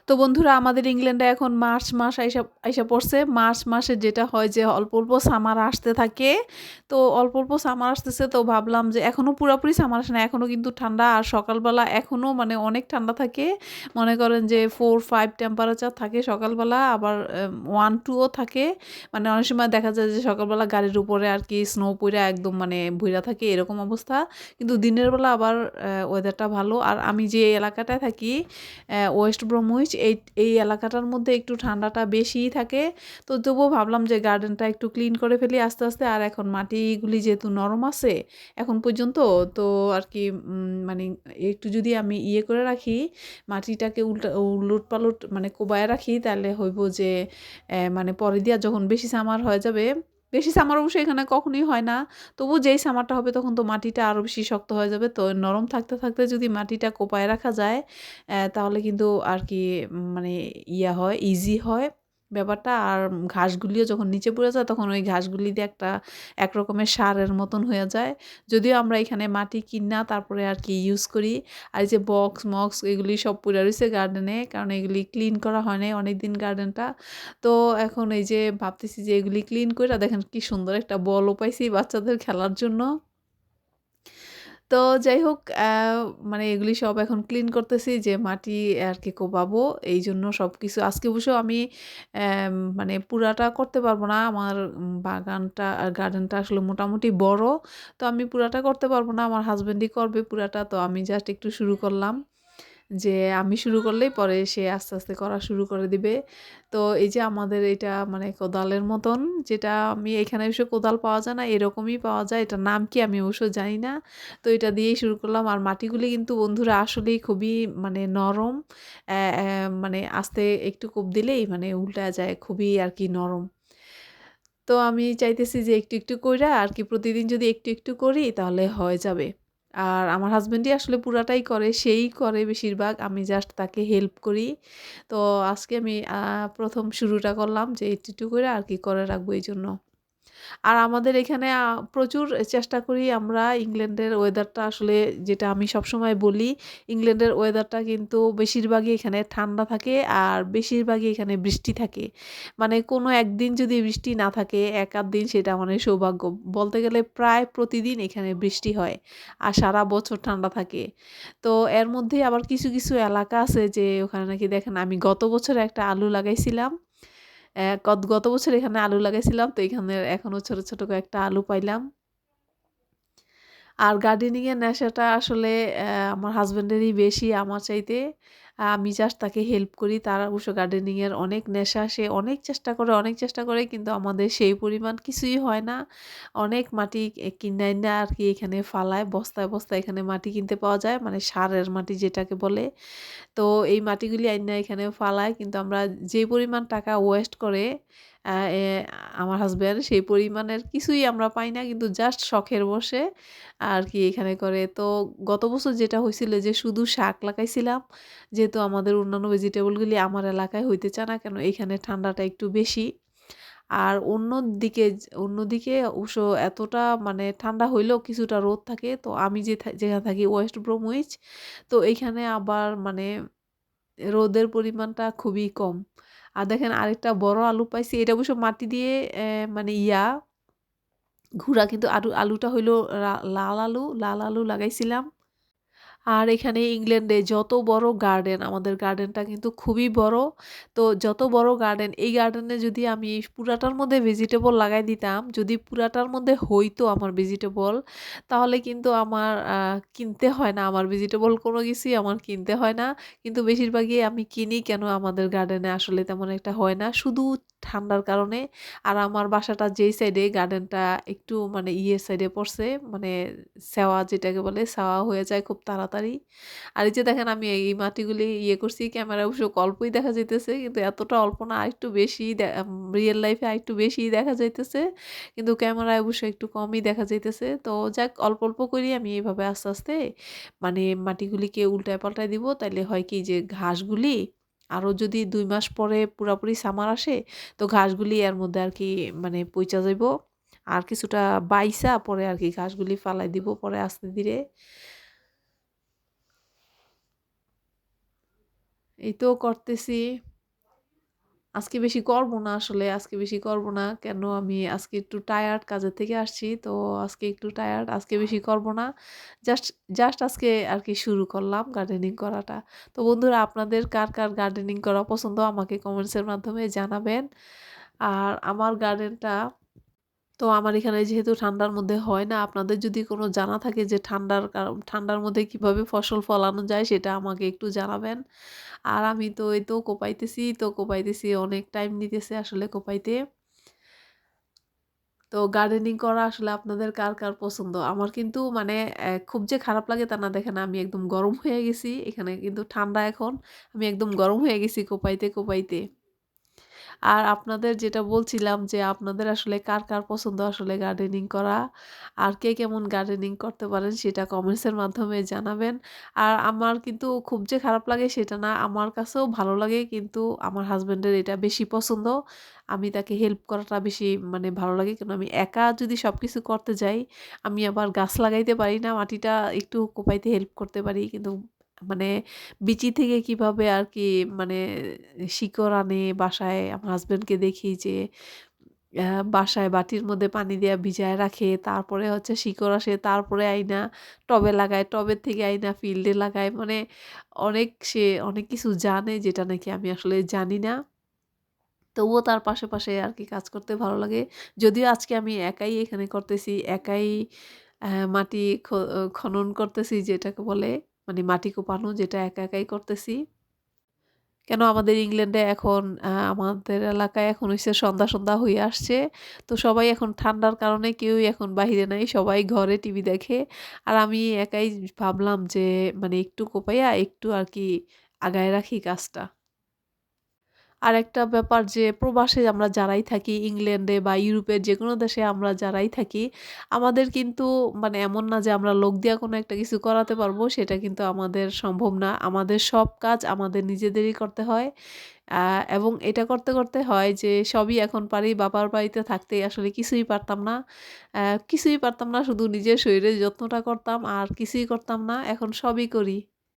তো বন্ধুরা আমাদের ইংল্যান্ডে এখন মার্চ মাস আইসা আইসা পড়ছে। মার্চ মাসে যেটা হয় যে অল্প, অল্প সামার আসতে থাকে। তো অল্প, অল্প সামার আসতেছে তো ভাবলাম যে এখনো পুরাপুরি সামার আসে না। এখনো কিন্তু ঠান্ডা আর সকালবেলা এখনো মানে অনেক ঠান্ডা থাকে। মনে করেন যে 4-5 টেম্পারেচার থাকে সকালবেলা আবার 1-2 ও থাকে। মানে অনেক সময় দেখা যায় যে সকালবেলা গাড়ির উপরে আরকি স্নো পইড়া একদম মানে ভইরা থাকে এরকম অবস্থা। কিন্তু দিনের বেলা আবার ওয়েদারটা ভালো। আর আমি যে এলাকাটায় থাকি ওয়েস্ট ব্রমউইচ এই এলাকাটার মধ্যে একটু ঠান্ডাটা বেশিই থাকে। তো তবুও ভাবলাম যে গার্ডেনটা একটু ক্লিন করে ফেলি আস্তে, আস্তে। আর এখন মাটিগুলি যেহেতু নরম আছে এখন পর্যন্ত তো আরকি মানে একটু যদি আমি ইয়ে করে রাখি, মাটিটাকে উলট-পালট মানে কোবায়ে রাখি তাহলে হইব যে মানে পরে দিয়া যখন বেশি সামার হয়ে যাবে, বেশি সামার অবশ্য এখানে কখনোই হয় না। তবু যেই সামারটা হবে তখন তো মাটিটা আরো বেশি শক্ত হয়ে যাবে। তো নরম থাকতে, থাকতে যদি মাটিটা কোপায় রাখা যায় তাহলে কিন্তু আর কি মানে ইয়া হয়, ইজি হয় ব্যাপারটা। আর ঘাসগুলিও যখন নিচে পড়ে যায় তখন ওই ঘাসগুলি দিয়ে এক রকমের সারের মতন হয়ে যায়। যদিও আমরা এখানে মাটি কিনা তারপরে আর কি ইউজ করি। আর এই যে বক্স-মক্স এগুলি সব পইড়া রইছে গার্ডেনে। কারণ এগুলি ক্লিন করা হয় নাই অনেকদিন গার্ডেনটা। তো এখন এই যে ভাবতেছি যে এগুলি ক্লিন কইরা দেখেন কি সুন্দর একটা বলও পাইছি বাচ্চাদের খেলার জন্য। তো যাই হোক মানে এগুলি সব এখন ক্লিন করতেছি যে মাটি আর কি কোপাবো। এইজন্য সবকিছু আজকে অবশ্য আমি মানে পুরাটা করতে পারবো না। আমার বাগানটা গার্ডেনটা আসলে মোটামুটি বড়। তো আমি পুরাটা করতে পারবো না। আমার হাসব্যান্ডই করবে পুরাটা। তো আমি জাস্ট একটু শুরু করলাম। যে আমি শুরু করলেই পরে সে আস্তে, আস্তে করা শুরু করে দিবে। তো এই যে আমাদের এটা মানে কোদালের মতন যেটা আমি এখানে অবশ্য কোদাল পাওয়া যায় না, এরকমই পাওয়া যায়। এটার নাম কি আমি অবশ্য জানি না। তো এটা দিয়েই শুরু করলাম। আর মাটিগুলি কিন্তু বন্ধুরা আসলেই খুবই মানে নরম। মানে আস্তে একটু কোপ দিলেই মানে উল্টা যায়। খুবই আরকি নরম। তো আমি চাইতেছি যে একটু, একটু কইরা আরকি প্রতিদিন যদি একটু, একটু করি তাহলে হয়ে যাবে। আর আমার হাসব্যান্ডই আসলে পুরাটাই করে, সেই করে বেশিরভাগ। আমি জাস্ট তাকে হেল্প করি। তো আজকে আমি ১ম শুরুটা করলাম যে একটু, একটু করে আরকি করে রাখবো এইজন্য। আর আমাদের এখানে প্রচুর চেষ্টা করি আমরা ইংল্যান্ডের ওয়েদারটা আসলে যেটা আমি সবসময় বলি, ইংল্যান্ডের ওয়েদারটা কিন্তু বেশিরভাগই এখানে ঠান্ডা থাকে আর বেশিরভাগই এখানে বৃষ্টি থাকে। মানে কোনো একদিন যদি বৃষ্টি না থাকে, এক আধ দিন সেটা মানে সৌভাগ্য। বলতে গেলে প্রায় প্রতিদিন এখানে বৃষ্টি হয়। আর সারা বছর ঠান্ডা থাকে। তো এর মধ্যেই আবার কিছু, কিছু এলাকা আছে যে ওখানে নাকি দেখেন আমি গত বছর একটা আলু লাগাইছিলাম। গত বছর এখানে আলু লাগাইছিলাম। তো এখানে এখনো ছোট, ছোট কয়েকটা আলু পাইলাম। আর গার্ডেনিং এর নেশাটা আসলে আমার হাসব্যান্ডেরই বেশি আমার চাইতে। আমি জাস্ট তাকে হেল্প করি। তার অবশ্য গার্ডেনিং এর অনেক নেশা। সে অনেক চেষ্টা করে, অনেক চেষ্টা করে কিন্তু আমাদের সেই পরিমাণ কিছুই হয় না। অনেক মাটি কিইনা আইনা আরকি এখানে ফালায়। বস্তায়, বস্তায় এখানে মাটি কিনতে পাওয়া যায়। মানে সারের মাটি যেটাকে বলে। তো এই মাটিগুলি আইনা এখানে ফালায় কিন্তু আমরা যে পরিমাণ টাকা ওয়েস্ট করে আ এ আমার হাসব্যান্ড সেই পরিমাণের কিছুই আমরা পাই না। কিন্তু জাস্ট শখের বশে আরকি এখানে করে। তো গত বছর যেটা হইছিল যে শুধু শাক লাগাইছিলাম। যেহেতু আমাদের অন্যান্য ভেজিটেবলগুলি আমার এলাকায় হইতে চায় না কেন এখানে ঠান্ডাটা একটু বেশি। আর অন্যদিকে অবশ্য এতটা মানে ঠান্ডা হইলেও কিছুটা রোদ থাকে। তো আমি যেখানে থাকি ওয়েস্ট ব্রমউইচ। তো এইখানে আবার মানে রোদের পরিমাণটা খুবই কম। আর দেখেন আরেকটা বড় আলু পাইছি। এটা অবশ্য মাটি দিয়ে মানে ঘুরা কিন্তু আলুটা হইলো লাল আলু লাগাইছিলাম। আর এখানে ইংল্যান্ডে যত বড় গার্ডেন, আমাদের গার্ডেনটা কিন্তু খুবই বড়। তো যত বড় গার্ডেন, এই গার্ডেনে যদি আমি পুরাটার মধ্যে ভেজিটেবল লাগাই দিতাম, যদি পুরাটার মধ্যে হইতো আমার ভেজিটেবল, তাহলে কিন্তু আমার কিনতে হয় না। আমার ভেজিটেবল কোনো কিছুই আমার কিনতে হয় না। কিন্তু বেশিরভাগই আমি কিনি কেন আমাদের গার্ডেনে আসলে তেমন একটা হয় না। শুধু ঠান্ডার কারণে। আর আমার বাসাটা যেই সাইডে গার্ডেনটা একটু মানে সাইডে পড়ছে, মানে সেওয়া যেটাকে বলে, সেওয়া হয়ে যায় খুব তাড়াতাড়ি। আর এই যে দেখেন আমি এই মাটিগুলি করছি, ক্যামেরায় অবশ্য অল্পই দেখা যাইতেছে। কিন্তু এতটা অল্প না, আরেকটু বেশিই রিয়াল লাইফে আরেকটু বেশিই দেখা যাইতেছে। কিন্তু ক্যামেরায় অবশ্য একটু কমই দেখা যাইতেছে। তো যাক অল্প, অল্প করেই আমি এভাবে আস্তে, আস্তে মানে মাটিগুলিকে উল্টায় পাল্টায় দিব। তাইলে হয় কি যে ঘাসগুলি আরো যদি ২ মাস পরে পুরাপুরি সামার আসে, তো ঘাসগুলি এর মধ্যে আরকি মানে পইচা যাইব। আর কিছুটা বাইসা পরে আরকি ঘাসগুলি ফালাই দিব পরে আস্তে ধীরে। এই তো করতেছি। আজকে বেশি করব না আসলে, আজকে বেশি করব না। কেন আমি আজকে একটু টায়ার্ড, কাজের থেকে আসছি। তো আজকে একটু টায়ার্ড, আজকে বেশি করব না। জাস্ট জাস্ট আজকে আরকি শুরু করলাম গার্ডেনিং করাটা। তো বন্ধুরা আপনাদের কার গার্ডেনিং করা পছন্দ আমাকে কমেন্টসের মাধ্যমে জানাবেন। আর আমার গার্ডেনটা তো আমার এখানে যেহেতু ঠান্ডার মধ্যে হয় না, আপনাদের যদি কোনো জানা থাকে যে ঠান্ডার মধ্যে কিভাবে ফসল ফলানো যায় সেটা আমাকে একটু জানাবেন। আর আমি তো এই তো কোপাইতেছি অনেক টাইম নিতেছে আসলে কোপাইতে। তো গার্ডেনিং করা আসলে আপনাদের কার পছন্দ? আমার কিন্তু মানে খুব যে খারাপ লাগে তা না, দেখেন আমি একদম গরম হয়ে গেছি। এখানে কিন্তু ঠান্ডা এখন। আমি একদম গরম হয়ে গেছি কোপাইতে। আর আপনাদের যেটা বলছিলাম যে আপনাদের আসলে কার পছন্দ আসলে গার্ডেনিং করা, আর কে কেমন গার্ডেনিং করতে পারেন সেটা কমেন্টসের মাধ্যমে জানাবেন। আর আমার কিন্তু খুব যে খারাপ লাগে সেটা না, আমার কাছেও ভালো লাগে, কিন্তু আমার হাসব্যান্ডের এটা বেশি পছন্দ। আমি তাকে হেল্প করাটা বেশি মানে ভালো লাগে। কেন আমি একা যদি সবকিছু করতে যাই, আমি আবার গাছ লাগাইতে পারি না, মাটিটা একটু কোপাইতে হেল্প করতে পারি। কিন্তু মানে বিচি থেকে কিভাবে আরকি মানে শিকড় আনে বাসায়, আমার হাসব্যান্ডকে দেখি যে বাসায় বাটির মধ্যে পানি দিয়া ভিজায় রাখে। তারপরে হচ্ছে শিকড় আসে, তারপরে আইনা টবে লাগায়। টবের থেকে আইনা ফিল্ডে লাগায়। মানে সে অনেক কিছু জানে যেটা নাকি আমি আসলে জানি না। তবুও তার পাশে আরকি কাজ করতে ভালো লাগে। যদিও আজকে আমি একাই এখানে করতেছি। একাই মাটি খনন করতেছি যেটাকে বলে। মানে মাটি কোপানো যেটা একাই করতেছি। কেন আমাদের ইংল্যান্ডে এখন আমাদের এলাকায় এখন হইছে সন্ধ্যা হয়ে আসছে। তো সবাই এখন ঠান্ডার কারণে কেউই এখন বাহিরে নাই। সবাই ঘরে টিভি দেখে। আর আমি একাই ভাবলাম যে মানে একটু কোপাইয়া একটু আরকি আগায় রাখি কাজটা। আরেকটা ব্যাপার যে প্রবাসে আমরা যারাই থাকি ইংল্যান্ডে বা ইউরোপের যেকোনো দেশে আমরা যারাই থাকি, আমাদের কিন্তু মানে এমন না যে আমরা লোক দিয়া কোনো একটা কিছু করাতে পারবো সেটা কিন্তু আমাদের সম্ভব না। আমাদের সব কাজ আমাদের নিজেদেরই করতে হয়। এবং এটা করতে হয় যে সবই এখন পারি। বাবার বাড়িতে থাকতে আসলে কিছুই পারতাম না। কিছুই পারতাম না, শুধু নিজের শরীরের যত্নটা করতাম আর কিছুই করতাম না। এখন সবই করি।